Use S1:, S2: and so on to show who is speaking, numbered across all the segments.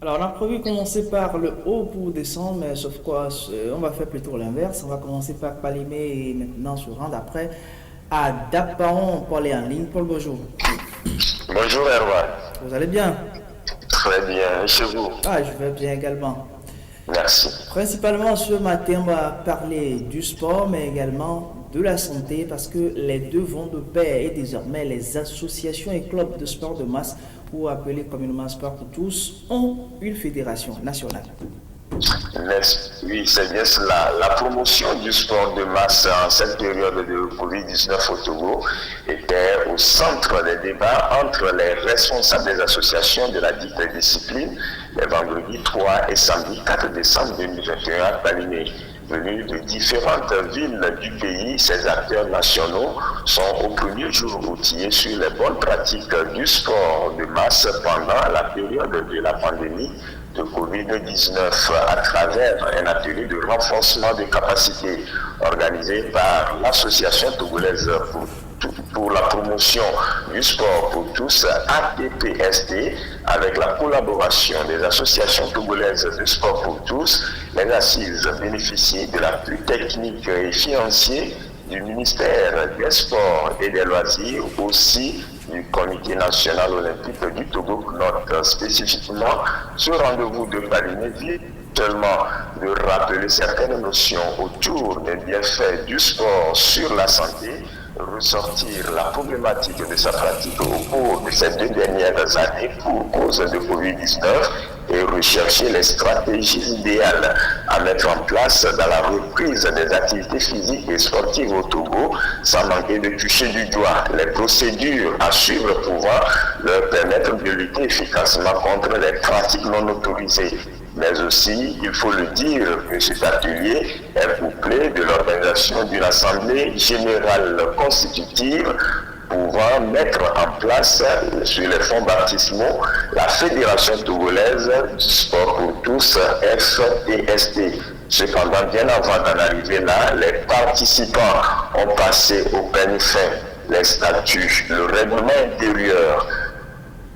S1: Alors, on a prévu commencer par le haut pour descendre, mais sauf quoi, on va faire plutôt l'inverse. On va commencer par Palimé et maintenant se rendre après à Dapaon pour aller en ligne. Paul, bonjour.
S2: Bonjour Erwan.
S1: Vous allez bien?
S2: Très bien, et chez vous?
S1: Ah, je vais bien également.
S2: Merci.
S1: Principalement ce matin, on va parler du sport, mais également de la santé, parce que les deux vont de pair et désormais les associations et clubs de sport de masse, ou appelés communément sport pour tous, ont une fédération nationale.
S2: Oui, c'est bien cela. La promotion du sport de masse en cette période de Covid-19 au Togo était au centre des débats entre les responsables des associations de la dite discipline les vendredis 3 et samedi 4 décembre 2021 à Palimé. Venus de différentes villes du pays, ces acteurs nationaux sont au premier jour outillés sur les bonnes pratiques du sport de masse pendant la période de la pandémie de Covid-19 à travers un atelier de renforcement des capacités organisé par l'Association togolaise pour la promotion du sport pour tous, ATPST, avec la collaboration des associations togolaises de sport pour tous. Les assises bénéficient de l'appui technique et financier du ministère des Sports et des Loisirs, aussi du Comité national olympique du Togo. Note spécifiquement ce rendez-vous de Palimé vient seulement de rappeler certaines notions autour des bienfaits du sport sur la santé, ressortir la problématique de sa pratique au cours de ces 2 dernières années pour cause de Covid-19 et rechercher les stratégies idéales à mettre en place dans la reprise des activités physiques et sportives au Togo, sans manquer de toucher du doigt les procédures à suivre pouvant leur permettre de lutter efficacement contre les pratiques non autorisées. Mais aussi, il faut le dire, que cet atelier est couplé de l'organisation d'une assemblée générale constitutive pouvant mettre en place sur les fonds baptismaux la Fédération togolaise du sport pour tous, FTST. Cependant, bien avant d'en arriver là, les participants ont passé au peigne fin les statuts, le règlement intérieur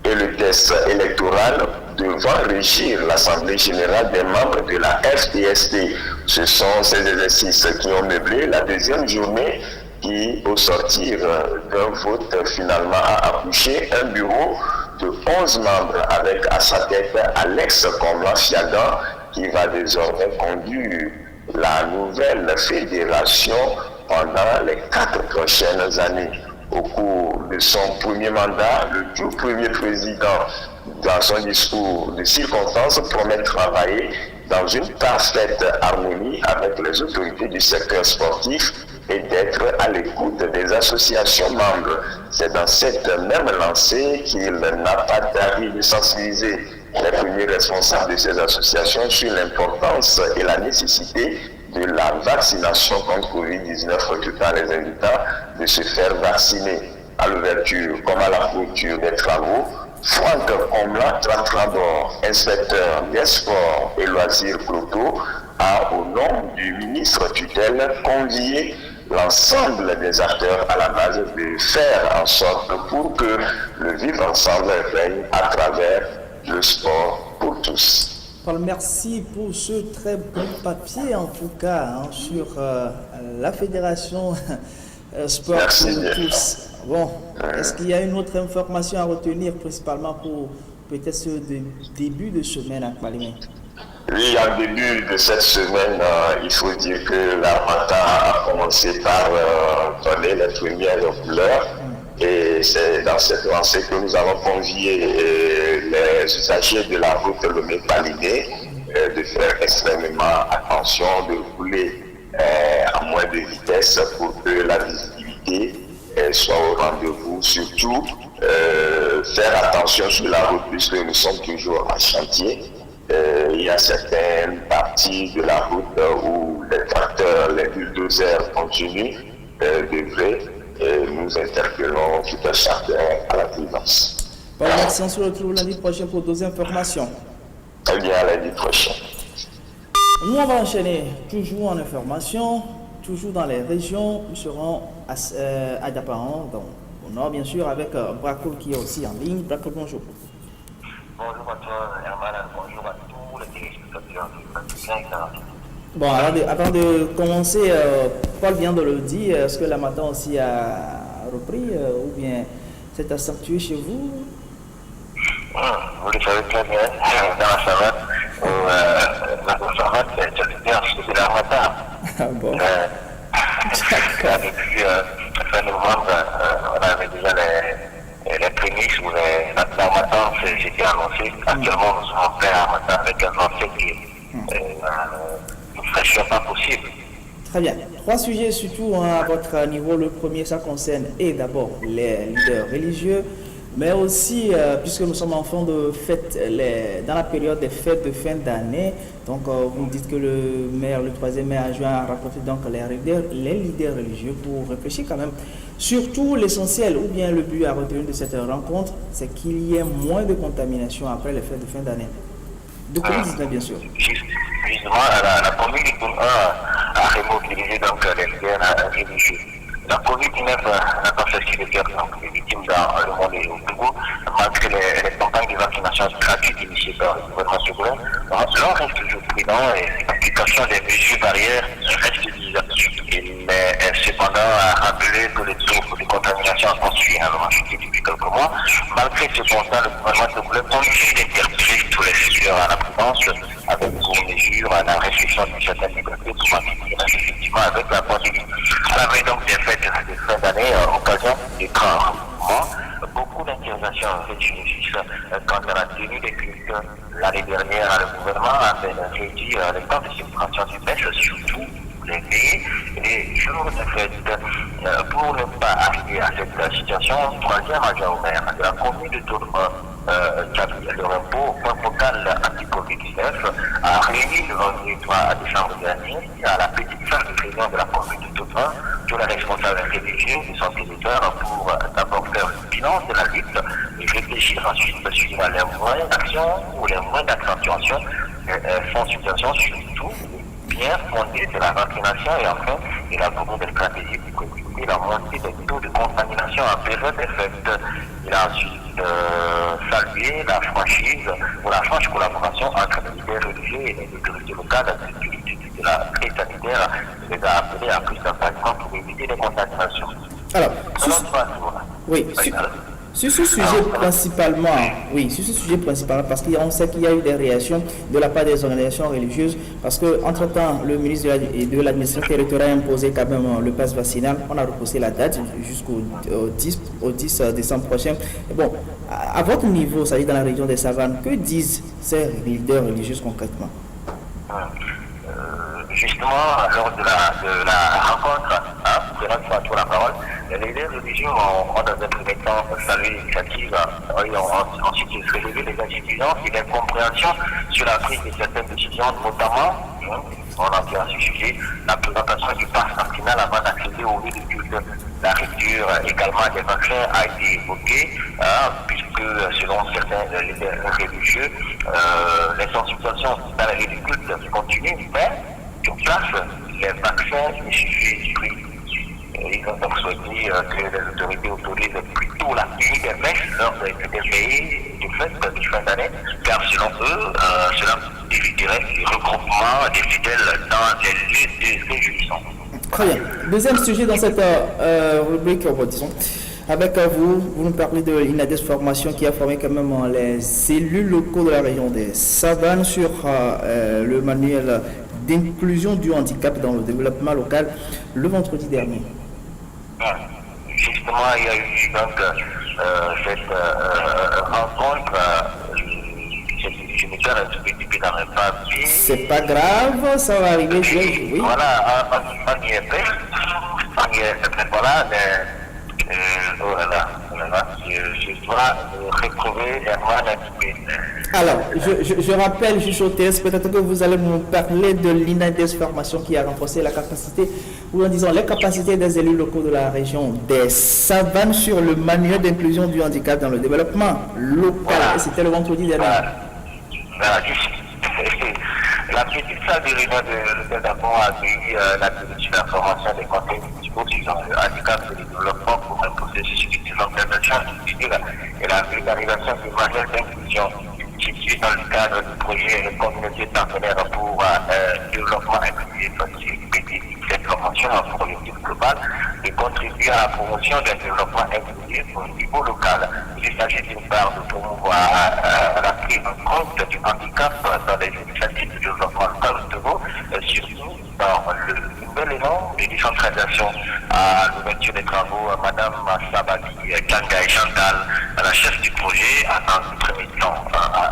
S2: et le test électoral devant régir l'Assemblée générale des membres de la FTST. Ce sont ces exercices qui ont meublé la deuxième journée qui, au sortir d'un vote, finalement a accouché un bureau de 11 membres avec à sa tête Alex Komlan Fiagan qui va désormais conduire la nouvelle fédération pendant les 4 prochaines années. Au cours de son premier mandat, le tout premier président, dans son discours de circonstance, promet de travailler dans une parfaite harmonie avec les autorités du secteur sportif et d'être à l'écoute des associations membres. C'est dans cette même lancée qu'il n'a pas tardé de sensibiliser les premiers responsables de ces associations sur l'importance et la nécessité de la vaccination contre Covid-19, tout en les invitant de se faire vacciner. À l'ouverture comme à la clôture des travaux, Franck Komlan Tratrandor, inspecteur des sports et loisirs Cloto, a, au nom du ministre tutelle, convié l'ensemble des acteurs à la base de faire en sorte pour que le vivre ensemble règne à travers le sport pour tous.
S1: Paul, merci pour ce très bon papier en tout cas sur la fédération sport
S2: Merci
S1: pour
S2: bien.
S1: tous. Bon, est-ce qu'il y a une autre information à retenir principalement pour peut-être ce début de semaine à Palimé?
S2: Oui, en début de cette semaine, il faut dire que l'Armata a commencé par donner les premières couleurs. Et c'est dans cette lancée que nous avons convié les usagers de la route Lomé-Palimé de faire extrêmement attention, de rouler à moins de vitesse pour que la visibilité soit au rendez-vous. Surtout, faire attention sur la route puisque nous sommes toujours en chantier. Il y a certaines parties de la route où les tracteurs, les bulldozers continuent d'œuvrer. Nous interpellons tout un chacun à la prudence.
S1: Bon, merci, on se retrouve lundi prochain pour d'autres informations.
S2: Très bien, lundi prochain.
S1: Nous, on va enchaîner toujours en information, toujours dans les régions. Nous serons à Dapaon, au nord bien sûr, avec Braco qui est aussi en ligne. Braco, bonjour.
S3: bonjour à toi, Herman, bonjour à tous les téléspectateurs.
S1: Bon, avant de commencer, Paul vient de le dire, est-ce que la matin aussi a repris ou bien s'est accentué chez vous?
S3: Vous le savez très bien, dans la savane, la savane, c'est la matin.
S1: Ah bon.
S3: Depuis fin novembre, on avait déjà les prémices où l'armatan s'était annoncé. Actuellement, nous sommes en plein armatan avec un ancien qui ne fraîcheur pas possible.
S1: Très bien. 3 sujets surtout à votre niveau. Le premier, ça concerne et d'abord les leaders religieux, mais aussi, puisque nous sommes en fond de fête, dans la période des fêtes de fin d'année, donc vous dites que le troisième maire a joint à rapporter donc les leaders religieux pour réfléchir quand même. Surtout l'essentiel, ou bien le but à retenir de cette rencontre, c'est qu'il y ait moins de contamination après les fêtes de fin d'année. De Covid-19, bien sûr.
S3: Justement, la commune a remobilisé donc les leaders religieux. La Covid-19 n'a pas fait ce qu'il était donc les victimes dans le monde et au Togo, malgré les campagnes de vaccination gratuites initiées par le gouvernement secondaire. L'on reste toujours prudent et l'application des mesures barrières reste bizarre. Il est cependant à rappeler que le taux de contamination a continué à augmenter depuis quelques mois. Malgré ce constat, le gouvernement secondaire continue d'interpeller tous les secteurs à la prudence avec pour mesure la restriction d'une certaine liberté pour maintenir effectivement avec la pandémie. À la veille donc des fêtes de fin d'année, occasion des grands mouvements, beaucoup d'interrogations réjouissent quant à la tenue des cultes. L'année dernière, le gouvernement avait réduit le temps de célébration du messe, surtout les veillées et les jours de fête. Pour ne pas arriver à cette situation, troisième adjoint au maire de la commune de Tourcoing, le repos point focal anti-Covid-19 a réuni le vendredi 3 décembre dernier à la petite salle de réunion de la commune de Tourcoing tous les responsables religieux de son territoire pour d'abord faire le bilan de la lutte et réfléchir ensuite sur les moyens d'action ou les moyens d'accentuation sensibilisation surtout bien fondée de la vaccination et enfin élaborer des stratégies pour éviter la montée des taux de contamination en période des fêtes. Il a ensuite salué la franchise ou la franche collaboration entre les leaders religieux et les autorités locales de la crise sanitaire. Il les a appelés à plus d'accompagnement pour éviter les contaminations.
S1: Alors, oui, sur ce sujet principalement, parce qu'on sait qu'il y a eu des réactions de la part des organisations religieuses, parce qu'entre-temps, le ministre de l'administration territoriale a imposé quand même le pass vaccinal. On a repoussé la date jusqu'au 10 décembre prochain. Et bon, à votre niveau, c'est-à-dire dans la région des Savanes, que disent ces leaders religieux concrètement?
S3: Justement, lors de la rencontre, de notre la parole, les leaders religieux ont dans un premier temps salué l'initiative et ont ensuite relevé les insuffisances et l'incompréhension sur la prise de certaines décisions, notamment, on a vu à ce sujet, la présentation du pass vaccinal avant d'accéder au lieu de culte. La rupture également des vaccins a été évoquée, puisque selon certains leaders religieux, les sensibilisations dans les lieux de culte continuent, mais sur place, les vaccins ne suffisent plus. Ils ont donc souhaité que les autorités autorisent plutôt la tenue des messes lors des veillées de fête de fin d'année, car selon eux, cela éviterait le regroupement des fidèles dans les lieux de réjouissance.
S1: Très bien. Deuxième sujet dans cette rubrique, disons. Avec vous nous parlez de l'INADES Formation qui a formé quand même les élus locaux de la région des Savanes sur le manuel d'inclusion du handicap dans le développement local le vendredi dernier.
S3: Justement, il y a eu donc cette rencontre. Je me suis respecté dans mes papiers.
S1: C'est pas grave, ça va arriver. Oui.
S3: Voilà, on y est prêt. Voilà, je dois retrouver Herman.
S1: Alors, je rappelle, juste au TS, peut-être que vous allez nous parler de l'INADES Formation qui a renforcé la capacité, ou en disant les capacités des élus locaux de la région des Savanes sur le manuel d'inclusion du handicap dans le développement local. Voilà. Et c'était le vendredi dernier.
S3: Voilà. La petite salle de réunion de l'État a accueilli la direction de la formation des conseils municipaux sur le handicap et le développement pour un processus de désorganisation et la vulgarisation du manuel d'inclusion situé dans le cadre du projet Communauté partenaire pour développement inclusif qui est cette convention a pour objectif global de contribuer à la promotion d'un développement inclusif au niveau local. Il s'agit d'une part de promouvoir la prise en compte du handicap dans les initiatives de développement local au Togo, surtout dans le nouvel élan de décentralisation. À l'ouverture des travaux, Madame Sabali Kanga et Chantal, la chef du projet, a en premier temps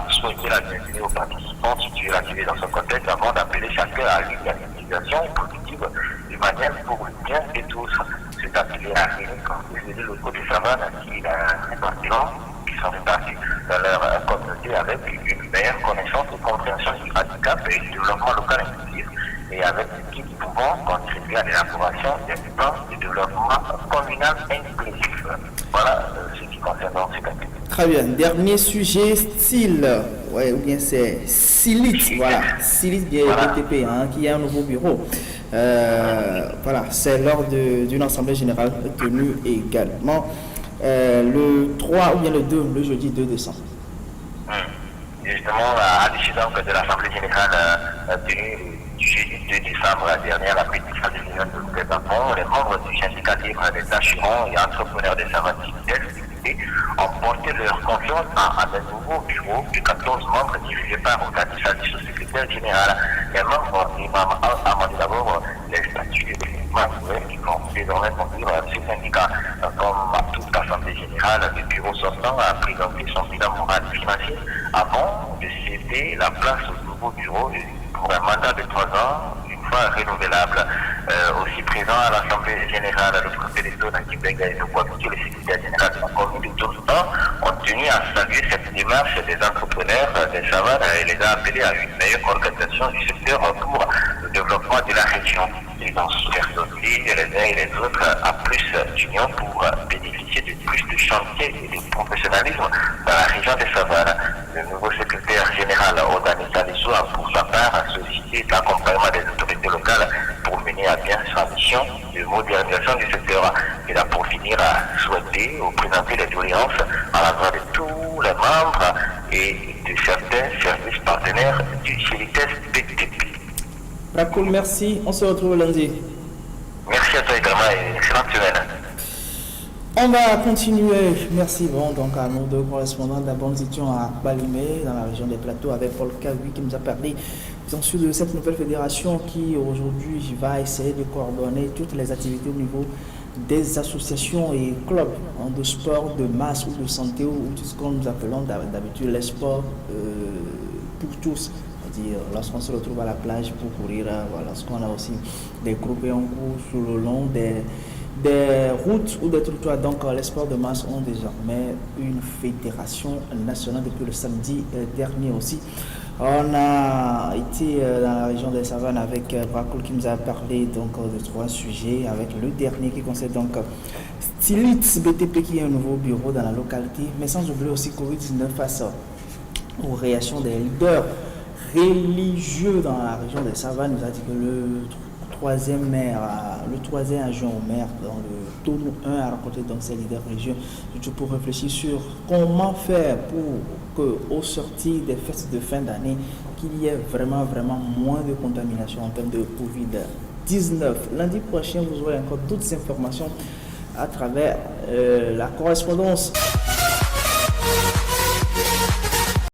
S3: souhaité la bienvenue aux participants situés l'activité dans ce contexte avant d'appeler chacun à l'organisation positive de manière pour le bien de tous. C'est appelé à réunir les locaux de Savane qui sont répartis dans leur communauté avec une meilleure connaissance et compréhension du handicap et du développement local inclusif et avec qui nous pouvons contribuer à l'élaboration d'un plan de développement communal inclusif. Voilà ce qui concerne cette activité.
S1: Très bien. Dernier sujet, style. Ouais, ou bien c'est Silit. Voilà. Silit BTP, qui a un nouveau bureau. Voilà, c'est lors d'une assemblée générale tenue également le 3 ou bien le 2, le jeudi 2 décembre.
S3: Justement, à l'issue de l'assemblée générale tenue du jeudi 2 décembre dernière, la pétition des millions de représentants, les membres du syndicat libre des assurants et entrepreneurs des savatiques ont porté leur confiance à un nouveau bureau de 14 membres dirigé par l'organisation du secrétaire général. Les membres du d'abord les statuts qui vont désormais conduire ce syndicat. Comme à toute assemblée générale, le bureau sortant a présenté son bilan moral et financier avant de céder la place au nouveau bureau pour un mandat de 3 ans, une fois renouvelable. Aussi présent à l'Assemblée générale, le préfet de Tona Kibega et le Kwabiki, le secrétaire général de la commune de Toursan, ont tenu à saluer cette démarche des entrepreneurs des Savanes et les a appelés à une meilleure organisation du secteur pour le développement de la région. Ils ont souhaité aussi les uns et les autres à plus d'union pour bénéficier de plus de chantiers et de professionnalisme dans la région des Savanes. Le nouveau secrétaire général Odanis Alissou a pour sa part sollicité l'accompagnement des autorités locales pour mener à bien sa mission de modernisation du secteur. Il a pour finir à souhaiter ou présenter les doléances à l'endroit de tous les membres et de certains services partenaires du CILITES BTP.
S1: Rakoul, merci. On se retrouve lundi.
S3: Merci à toi également et excellente semaine.
S1: On va continuer. Merci donc à nos deux correspondants. D'abord, nous étions à Balimé, dans la région des Plateaux, avec Paul Kawi qui nous a parlé de cette nouvelle fédération qui aujourd'hui va essayer de coordonner toutes les activités au niveau des associations et clubs de sport, de masse ou de santé, ou tout ce que nous appelons d'habitude les sports pour tous. C'est-à-dire lorsqu'on se retrouve à la plage pour courir, lorsqu'on a aussi des groupes et on court sur le long des routes ou des trottoirs. Donc les sports de masse ont désormais une fédération nationale depuis le samedi dernier aussi. On a été dans la région des Savanes avec Bracoul qui nous a parlé donc de 3 sujets, avec le dernier qui concerne donc Stylitz BTP qui est un nouveau bureau dans la localité, mais sans oublier aussi Covid-19 face aux réactions des leaders religieux dans la région des Savanes. Nous a dit que le troisième adjoint au maire dans le tournoi 1 a rencontré donc ces leaders religieux pour réfléchir sur comment faire pour qu'au sortir des fêtes de fin d'année, qu'il y ait vraiment moins de contamination en termes de Covid-19. Lundi prochain, vous aurez encore d'autres informations à travers la correspondance.